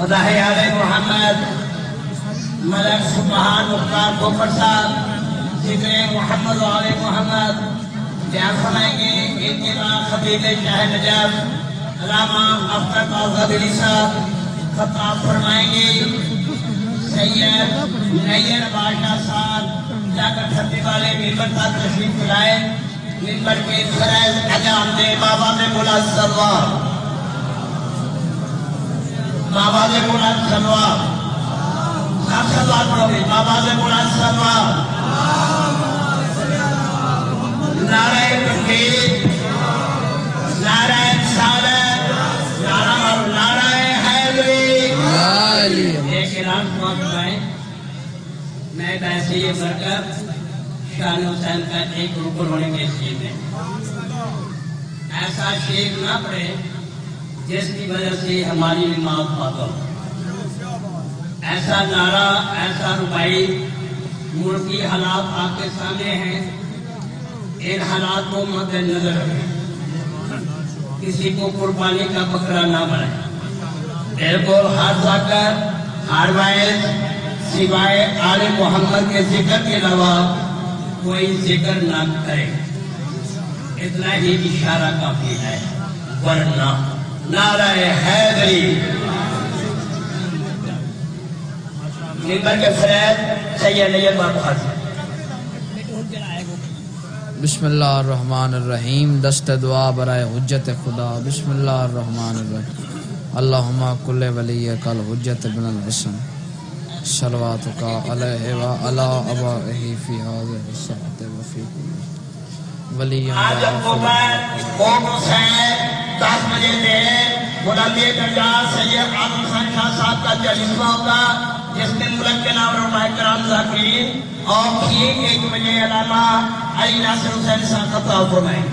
مداح آل محمد ملک سبحان مختار کوفر صاحب ذکر محمد و آل محمد بیان فرمائیں گے. ان کے بعد خطیب شاہ نجف علامہ اختر کاظم علی صاحب خطاب فرمائیں گے. سید نیر بادشاہ صاحب جا کر چھتے والے ممبر تک تشریف لائے. ممبر کے فرائض انجام دے. بابا نے بولا سلوار، بابا نے بولا سلوار، سب سلوار پڑھو گے. بابا نے بولا سلوار. نعرہ تکبیر، نعرہ رسالت، نعرہ حیدری. ایک اعلان ہوا کرائیں. میں ویسے یہ برکت شان حسین کا ایک رکن ہونے کے شیر ہے. ایسا شیر نہ پڑے جس کی وجہ سے ہماری نماز بات ہو. ایسا نعرہ، ایسا ربائی ملکی حالات آپ کے سامنے ہیں. ان حالات کو مد نظر رکھیں. کسی کو قربانی کا بکرا نہ بنائیں. بالکل ہر ذکر، ہر وائز سوائے آل محمد کے ذکر کے علاوہ کوئی ذکر نہ کرے. اتنا ہی اشارہ کافی ہے. ورنہ نعرہ حیدری. ممبر کے فرائض سید نیر بادشاہ. بسم اللہ الرحمن الرحیم. دست دعا برائے حجت خدا. بسم اللہ الرحمن الرحیم. اللہم کل ولیک الحجت بن الحسن صلواتک علیہ وعلی آبائہ فی هذه الساعۃ وفی کل ولی. آج اکتوبر قوم حسین 10 بجے سے بلندی درجہ سید عالم حسین شاہ صاحب کا جلسہ ہوگا، جس میں ملک کے نام علماء کرام ذاکرین اور ٹھیک 1 بجے علامہ علی ناصر حسین صاحب خطاب فرمائیں.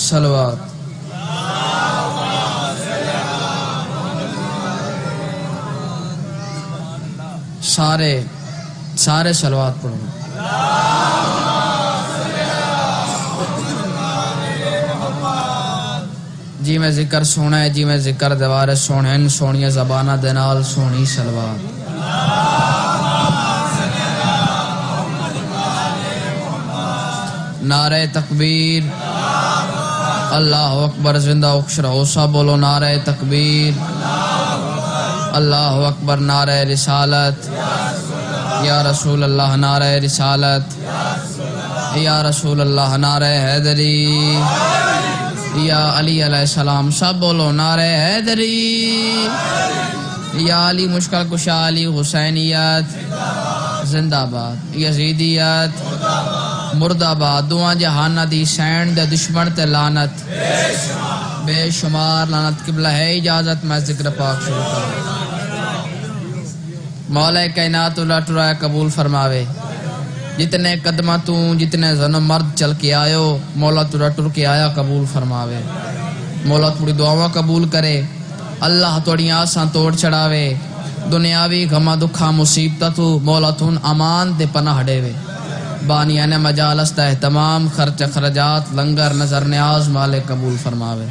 صلوات. سارے صلوات پڑھو. جی میں ذکر سونا ہے، جی میں ذکر دیوار سونے سونی زبانہ دنال سونی صلوات. نعرہ تکبیر. اللہ اکبر. زندہ اکشر ہوسا بولو نعرہ تکبیر. اللہ اکبر. نعرہ رسالت. یا رسول اللہ نعرہ رسالت. یا رسول اللہ نعرہ حیدری. یا علی علیہ السلام. سب بولو نعرہ حیدری. یا علی مشکل کشا علی حسینیت زندہ باد. یزیدیت مرد آباد. دعا جہانہ دی سین دے دشمن تے لعنت بے شمار لعنت. قبلہ ہے اجازت میں ذکر پاک شروع کروں. مولا کائنات اللہ ٹرائے قبول فرماوے. جتنے قدمہ تو جتنے ظلم مرد چل کے آئے مولا تورا ٹر کے آیا قبول فرماوے. مولا تھوڑی دعاواں قبول کرے. اللہ توڑی آساں توڑ چڑھاوے. دنیاوی غمہ دکھا مصیبتہ تو مولا تون امان دے پناہ ڈے وے. بانیان مجالس دا اہتمام خرچ خرجات لنگر نظر نیاز مالک قبول فرماوے.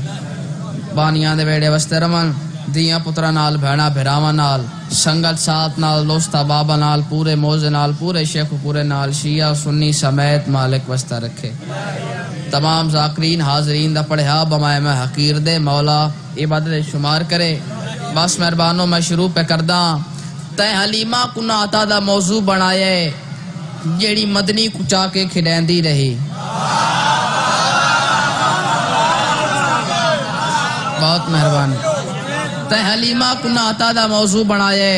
بانیان دے ویڑے وستے رمن دیاں پترہ نال بھیڑا بھیراواں نال سنگت ساتھ نال دوستہ بابا نال پورے موزے نال پورے شیخ پورے نال شیعہ سنی سمیت مالک وسطہ رکھے. تمام ذاکرین حاضرین دا پڑھیا بمائے میں حقیر دے مولا عبادت شمار کرے. بس مہربانوں میں شروع پہ کرداں. تے حلیمہ کنا عطا دا موضوع بنائے جیڑی مدنی کچا کے کھڑیندی رہی. بہت مہربانی. تے حلیمہ کنا عطا دا موضوع بنائے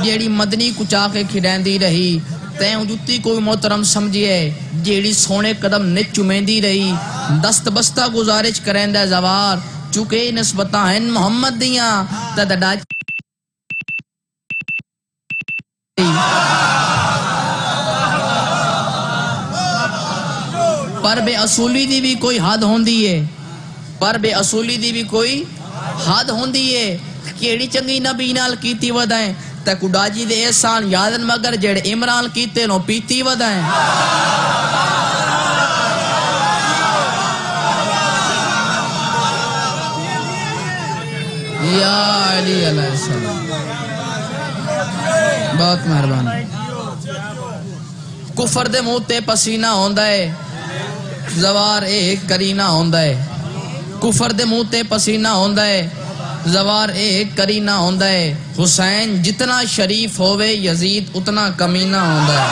جیڑی مدنی کچا کے کھڑیندی رہی. تے جتی کوئی محترم سمجھئے جیڑی سونے قدم نت چمیندی رہی. دست بستہ گزارش کرندہ زوار چکے نسبتاں ہیں محمد دیاں تدڑا پر بے اصولی دی بھی کوئی حد ہوندی ہے. پر بے اصولی دی بھی کوئی حد ہوندی ہے. کیڑی چنگی نبی نال کیتی ودائیں تے کڈاجی دے احسان یادن مگر جڑے عمران کیتے نو پیتی ودائیں. علیہ السلام. بہت مہربانی. کفر دے منہ تے پسینہ ہوندا ہے زوار ایک کرینہ ہوندا ہے. کفر دے منہ تے پسینہ ہوندا ہے زوار ایک کرینہ ہوندا ہے. حسین جتنا شریف ہووے یزید اتنا کمینہ ہوندا ہے.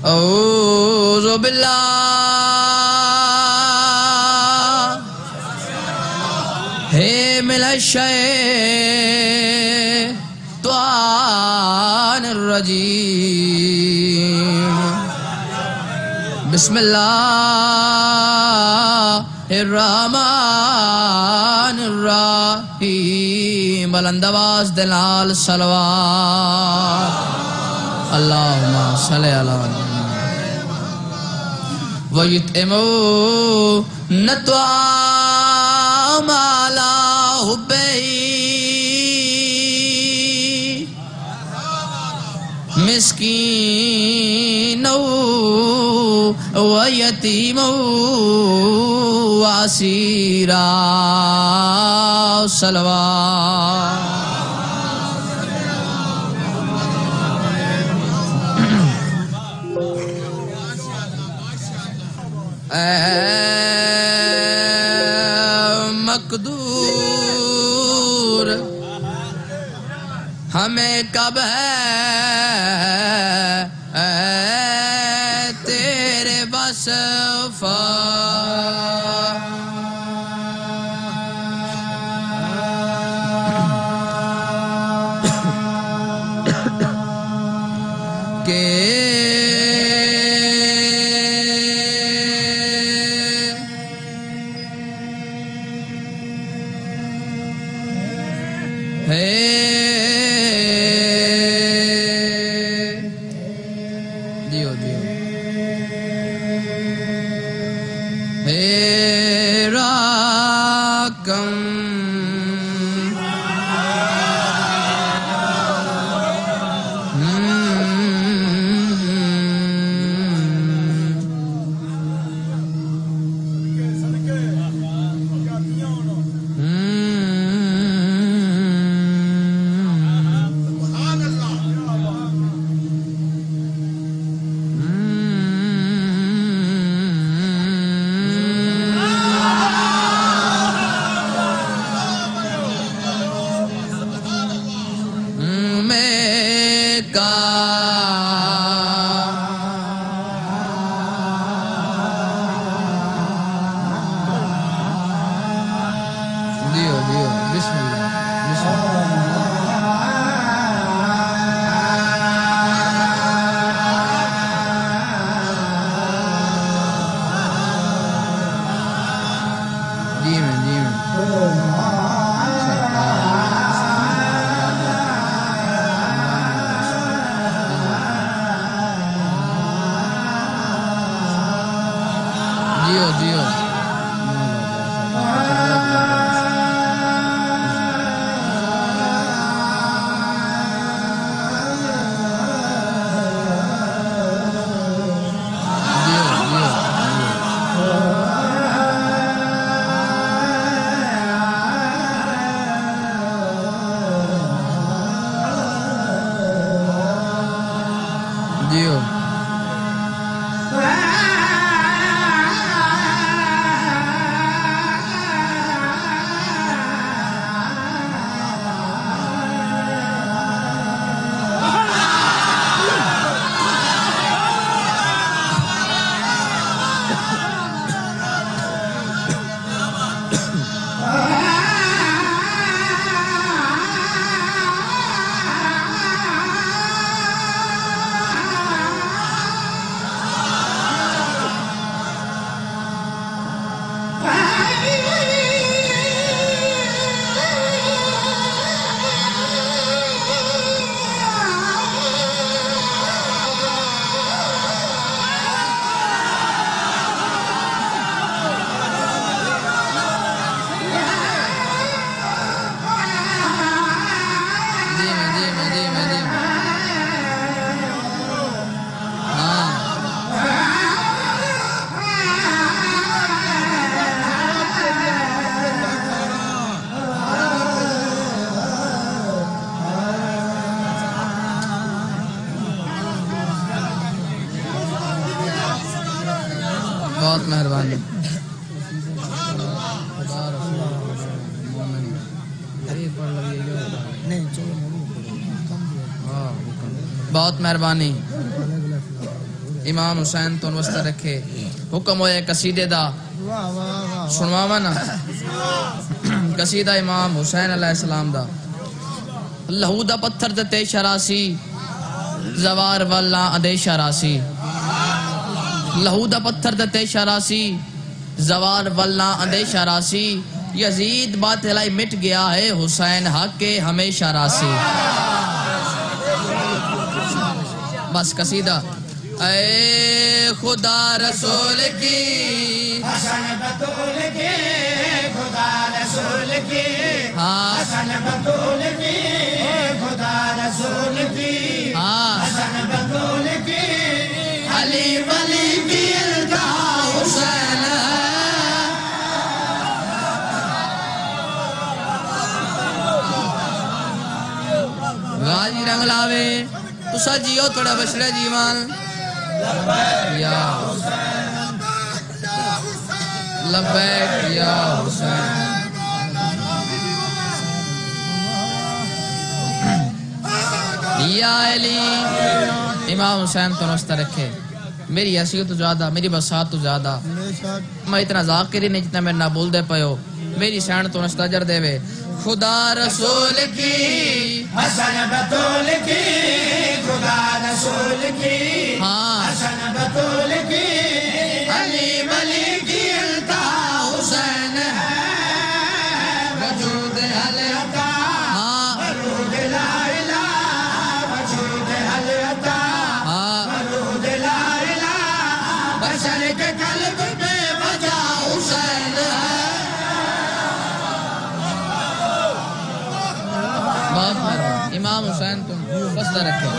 اعوذ باللہ من الشیطان الرجیم. بسم اللہ الرحمن الرحیم. بلند آواز دلال صلوات. اللہم صلی علی محمد. وَيُطْعِمُونَ الطَّعَامَ عَلَى حُبِّهِ مِسْكِينًا وَيَتِيمًا وَأَسِيرًا. صلوات. مقدور ہمیں کب ہے تیرے بس مہربانی بہت مہربانی امام حسین تو وسط رکھے حکم ہوئے قصیدے دا سنواوا نا قصیدہ امام حسین علیہ السلام دا لہو دا پتھر تے شراسی زوار والا ادے شراسی لہو دا پتھر تے شراسی زوار والا ادے شراسی یزید باطلائی مٹ گیا ہے حسین حق کے ہمیشہ راسی بس قصیدہ اے خدا رسول کی حسن بطول کی خدا رسول کی حسن بطول کی خدا رسول کی حسن بطول کی علی ولی کی التہا حسین غازی رنگ لاوے تسا جیو تھوڑا بشرے جیوان یا لبیک یا حسین یا علی امام حسین تو نوستہ رکھے میری حیثیت تو زیادہ میری بسات تو زیادہ میں اتنا ذاکری نہیں جتنا میں نہ بول دے پہو میری سین تو نوستہ جر دے وے خدا رسول کی حسن بطول کی خدا رسول کی حسن بطول کی علی ولی کی التہا حسین ہے وجود حلتا ورود لا الہ وجود حلتا ورود لا الہ بشر کے قلب میں وجہ حسین ہے بہت مہربان امام حسین تم بستہ رکھے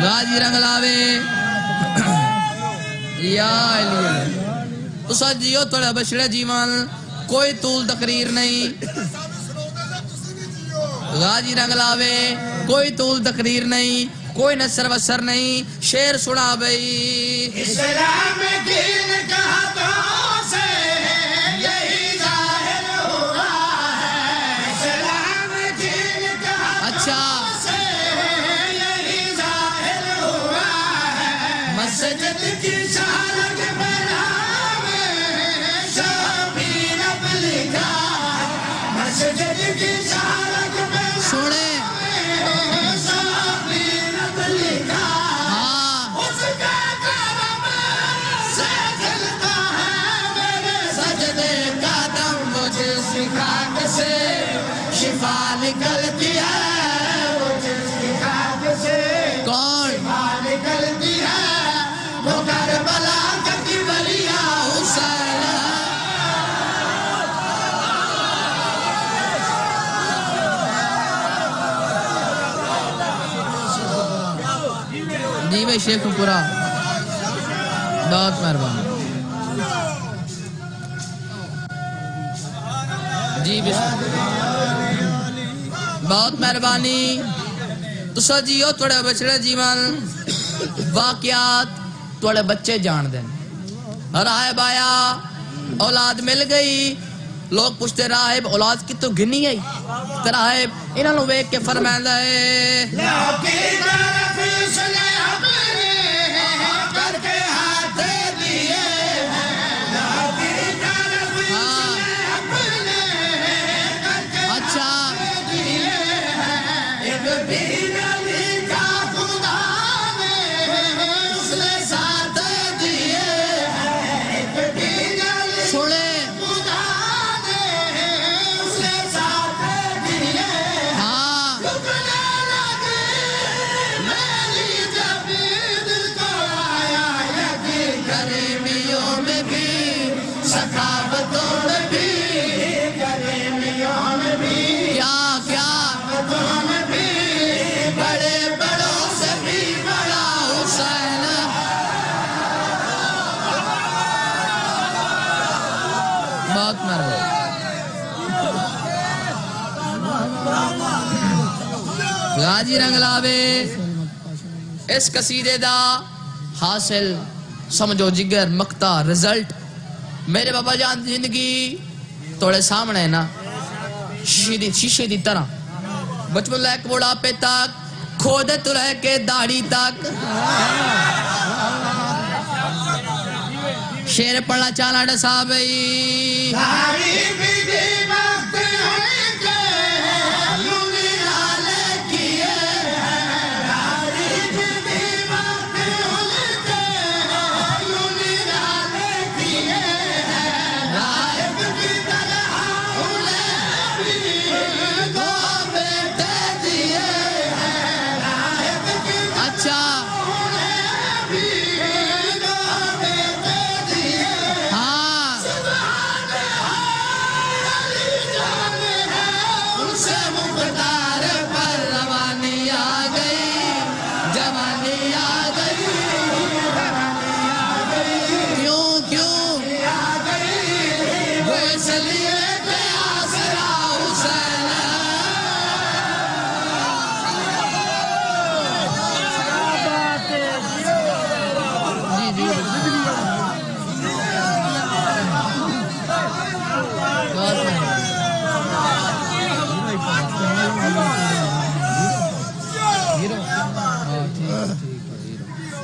غازی رنگ لاوے یا علی تسا جیو تھوڑا بشرے جیوان کوئی طول تقریر نہیں غازی رنگ لاوے کوئی طول تقریر نہیں کوئی نثر وسر نہیں شعر سنا بھئی اسلام دین کا تو سے یہی ظاہر ہوا ہے اسلام دین کا اچھا سے یہی ظاہر ہوا ہے مسجد کی سالک بناوے شبیر اب لکھا مسجد کی سالک سنے شبیر اب لکھا اس کا کرم سے جلتا ہے میرے سجدے کا دم مجھے سکھاک سے شفا نکلتی ہے مجھے سکھاک سے کون شفا نکلتی ہے وہ کربلا کا کبریا حسین ہے جی بھائی شیخ پورا بہت مہربان جی بہت مہربانی تسا جیو تھوڑے بچڑے جیوان واقعات تھوڑے بچے جان دیں راہب آیا اولاد مل گئی لوگ پوچھتے راہب اولاد کی تو گنی ہے راہب انہوں نے ویک کے فرمائندہ ہے لوکی طرف سنے اپنے کر کے ہاتھ دیے لوکی طرف سنے اپنے کر کے اچھا دیے ایک بھی نبی کا خدا نے اس نے ساتھ دیے ایک بھی نبی سنے خدا نے اس نے ساتھ دیے ہاں رکنے لگے میری جب دل کو آیا یقین گریمیوں میں بھی سخاوتوں میں بھی گریمیوں میں بھی کیا سخاوتوں میں بھی بڑے بڑوں سے بھی بڑا حسین بہت مہربان غازی رنگ لاوے اس قصیدے دا حاصل سمجھو جگر مقطع رزلٹ میرے بابا جان دی زندگی توڑے سامنے نا شیشے دی طرح بچپن لے کے بڑھاپے تک کھودے تو رہ کے داڑھی تک شیر پڑھنا چالا ڈسا بھئی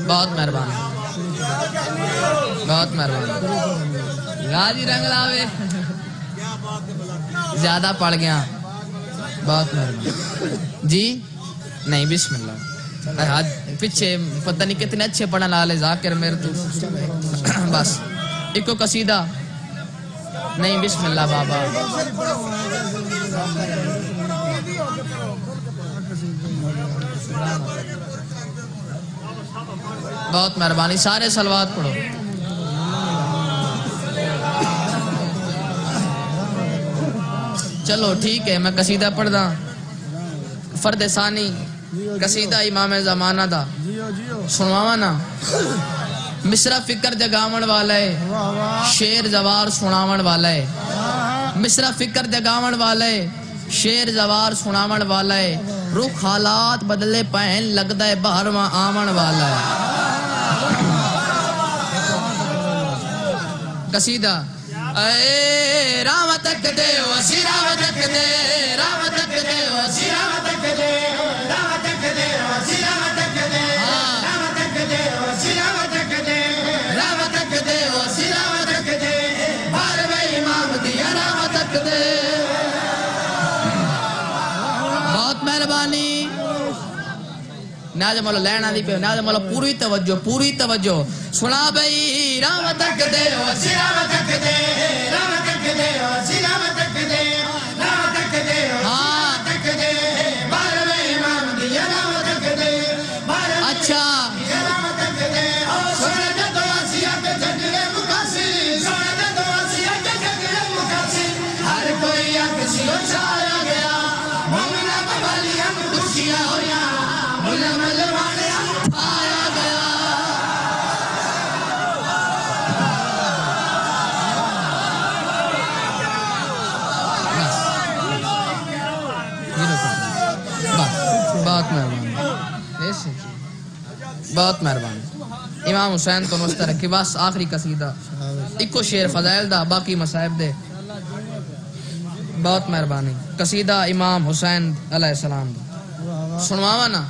بہت مہربانی بہت مہربانی غازی رنگ لاوے زیادہ پڑھ گیا بہت مہربانی جی نہیں بسم اللہ پیچھے پتہ نہیں کتنے اچھے پڑھنے لالے ذاکر میرے تو بس ایک کو قصیدہ نہیں بسم اللہ بابا بہت مہربانی سارے صلوات پڑھو چلو ٹھیک ہے میں قصیدہ پڑھ دا فرد ثانی قصیدہ امام زمانہ دا سنواوا نا مصرع فکر جگاون والا ہے شیر زوار سناون والا ہے مصرع فکر جگاون والا ہے شیر زوار سناون والا ہے رخ حالات بدلے پہن لگدا ہے باہر وہاں آمن والا ہے قصیدہ اے رام تک دے وسی رام تک دے رام تک دے وسی رام تک دے رام تک دے وسی رام تک دے رام تک دے وسی رام تک دے رام تک دے وسی رام تک دے بار بھائی امام دیا رام تک دے بہت مہربانی ناز مولا لینا دی پہ ناز مولا پوری توجہ سنا بھئی رام تک دے وسی رام تک دے رام تک دے وسی رام تک دے رام تک دے ہاں تک دے بار بھئی امام دیا رام تک دے اچھا رام تک دے سونے دے تو آسیا کے جھگڑے مکاسی سونے دے تو آسیا کے جھگڑے مکاسی ہر کوئی اکسی اچھایا گیا مومنہ ببالی ہم خوشیاں ہویا ململ والے ہم آیا گیا بہت مہربانی بہت مہربانی امام حسین تو نوستہ رکھی بس آخری قصیدہ ایک شیر فضائل دا باقی مصائب دے بہت مہربانی قصیدہ امام حسین علیہ السلام دا سنواوا نا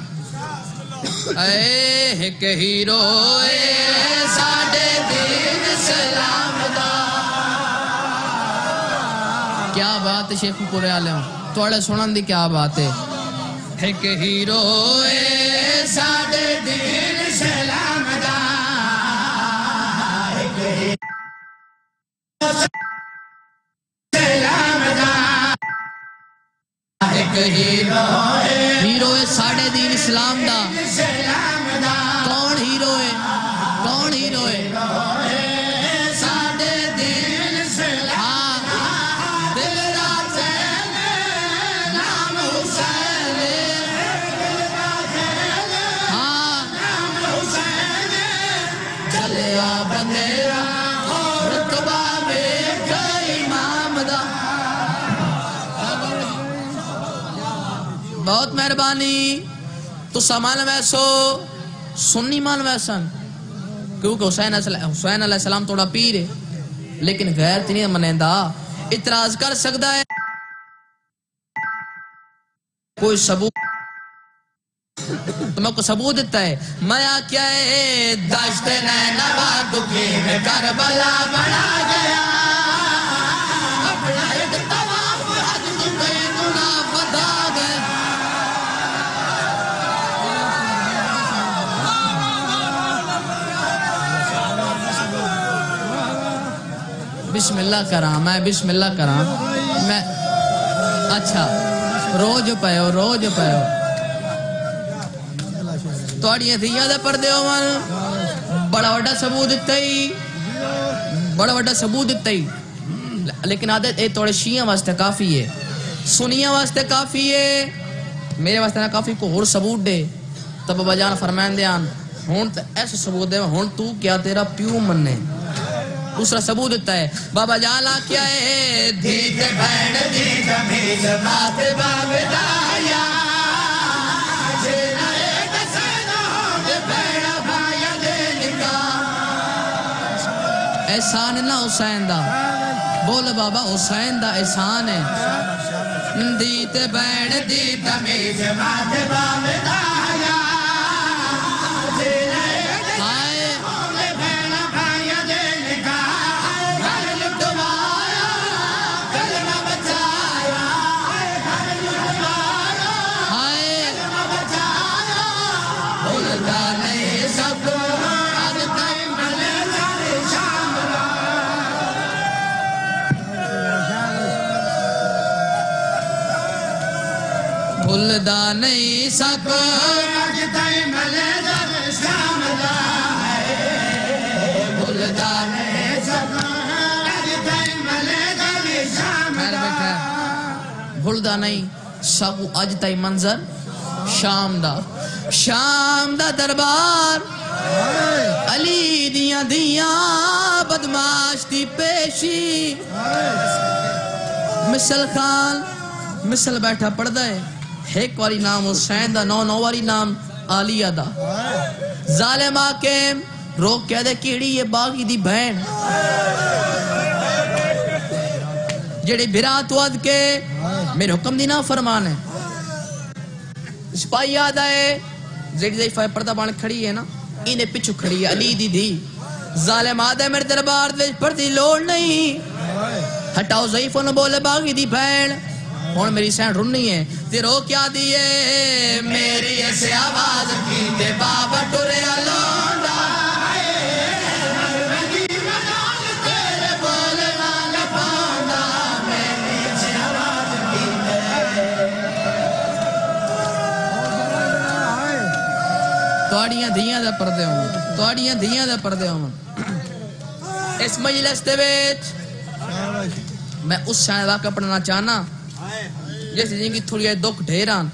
اے ایک ہیرو اے ساڈے دین اسلام دا کیا بات ہے شیخ پورے والے ہوں تھوڑے سنن دی کیا بات ہے ایک ہیرو اے ساڈے دین اسلام دا ایک ہیرو ہے ساڑھے دین اسلام دا کون ہیرو ہے کون ہیرو ہے ساڑھے دین اسلام دل راجین نام حسین ہاں نام حسین چلیا بندیرا رتبہ بیٹھ امام دا بہت مہربانی تو سامان ویسو سنی مان ویسن کیونکہ حسین علیہ السلام توڑا پیر ہے لیکن غیرت نہیں منیندا اعتراض کر سکتا ہے کوئی ثبوت تمہیں کو ثبوت دیتا ہے میں کیا ہے دشت نینوا دکھی میں کربلا بڑھا گیا اپنا ایک طواف حج کئی گنا بتا گیا بسم اللہ کراں میں بسم اللہ کراں میں اچھا روز پہو توڑیاں دھیاں دے پردے ہومن بڑا وڈا ثبوت دیتا ہی لیکن عادت اے توڑے شیعہ واسطے کافی ہے سنیاں واسطے کافی ہے میرے واسطے نہ کافی کو اور ثبوت دے تب بابا جان فرمائن دیان ہون ایسا ثبوت دے ہون تو کیا تیرا پیو مننے دوسرا ثبوت دیتا ہے بابا جانا کیا ہے دھیت بین دھیت میز بات باب دایا جینا ایک سینہ ہوگے بیڑا بھایا دین کا احسان نہ حسین دا بول بابا حسین دا احسان ہے دھیت بین دھیت میز بات باب دایا جینا ایک سینہ ہوگے بیڑا بھایا دین کا بھولدا نہیں سکو بھولدا نہیں سکو بھولدا نہیں سکو اج تائی منظر شام دا دربار علی دیاں بدماش دی پیشی مثل خان مثل بیٹھا پڑھدا ہے ایک واری نام حسین دا نو واری نام آلیہ دا ظالم آکیم روک کہہ دے کیڑی یہ باغی دی بہن جڑی بھرات ود کے میرے حکم دی نا فرمان ہے سپاہی یاد آئے زیڑی زیفہ پردہ بان کھڑی ہے نا انہیں پچھو کھڑی ہے علی دی دی ظالم آدھے میرے دربار دے پردی لوڑ نہیں ہٹاؤ ضعیفوں نے بولے باغی دی بہن اور میری سین رنی ہے تیرو کیا دیئے میری ایسے آواز کی تے بابا ٹورے لونڈا تیرے بولے والا پاؤنڈا میری ایسے آواز کی توڑیاں دھیاں دے پردے ہوں اس مجلس دے ویچ میں اس شاہ واقعہ پڑھنا چاہنا جیسے جن کی تھوڑی دکھ ڈھیران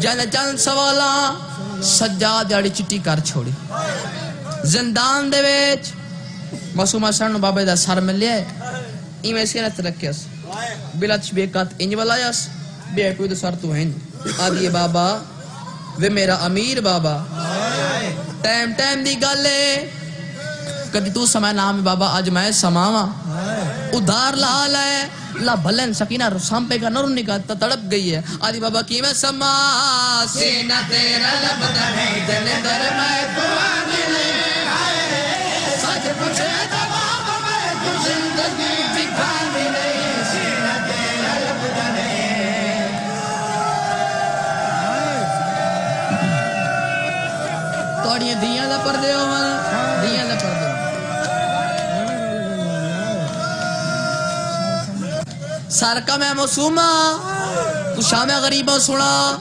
جانے چند سوالاں سجاد یاڑی چٹی کر چھوڑی زندان دے ویچ معصومہ سرنو بابے دا سر ملے ایمیں سینت رکھیس بلا تشبیقات انج والایس بے کوئی دا سر تو ہیں آدھیے بابا وہ میرا امیر بابا ٹائم دی گالے کدی تو سمے نام بابا آج میں سماوا ادھار لحال ہے لا بھلن سکینہ رسام پہ کا نرنی کا تڑپ گئی ہے آدھی بابا کی میں سما سینہ تیرا لبدا نہیں دل در میں قرآن لے سچ پوچھے تو بابا میں تو زندگی بکھانی نہیں سینہ تیرا لبدا نہیں توڑیاں دیاں دا پردے ہو دیاں دا پردے ہو سارکہ میں معصومہ تو شام غریبہ سنا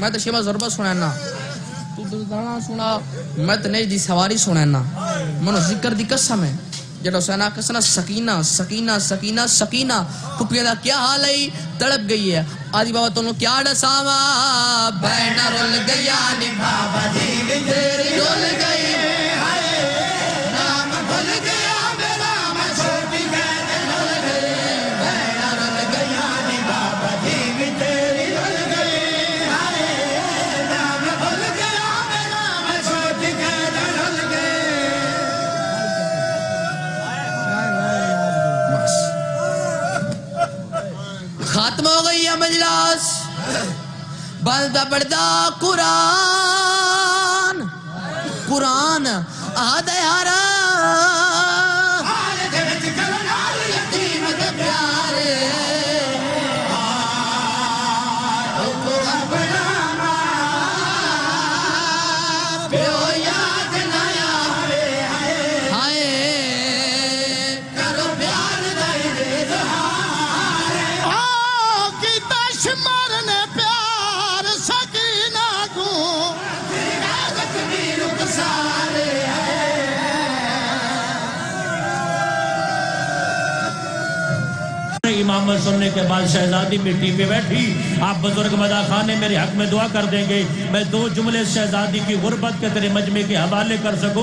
میں تو شیبہ ضربہ سنانا تو دردانا سنا میں تو نہیں دی سواری سنانا منو ذکر دی قسم ہے جڑا حسینہ کسنا سکینہ پھپیاں دا کیا حال ہے تڑپ گئی ہے آدھی بابا تنو کیا ڈساوا بہنہ رول گیا نی بابا جی تیری رول گئی نام بھول گیا میرا میں چھوٹی کہتے رول گئی بہنہ رول گیا نی بابا جی تیری رول گئی نام بھول گیا میرا میں چھوٹی کہتے رول گئی بلدا بڑدا قرآن قرآن آدھے یارا امامت سننے کے بعد شہزادی مٹی پہ بیٹھی. آپ بزرگ مدا خان نے میرے حق میں دعا کر دیں گے. میں 2 جملے شہزادی کی غربت کے تیرے مجمع کے حوالے کر سکوں.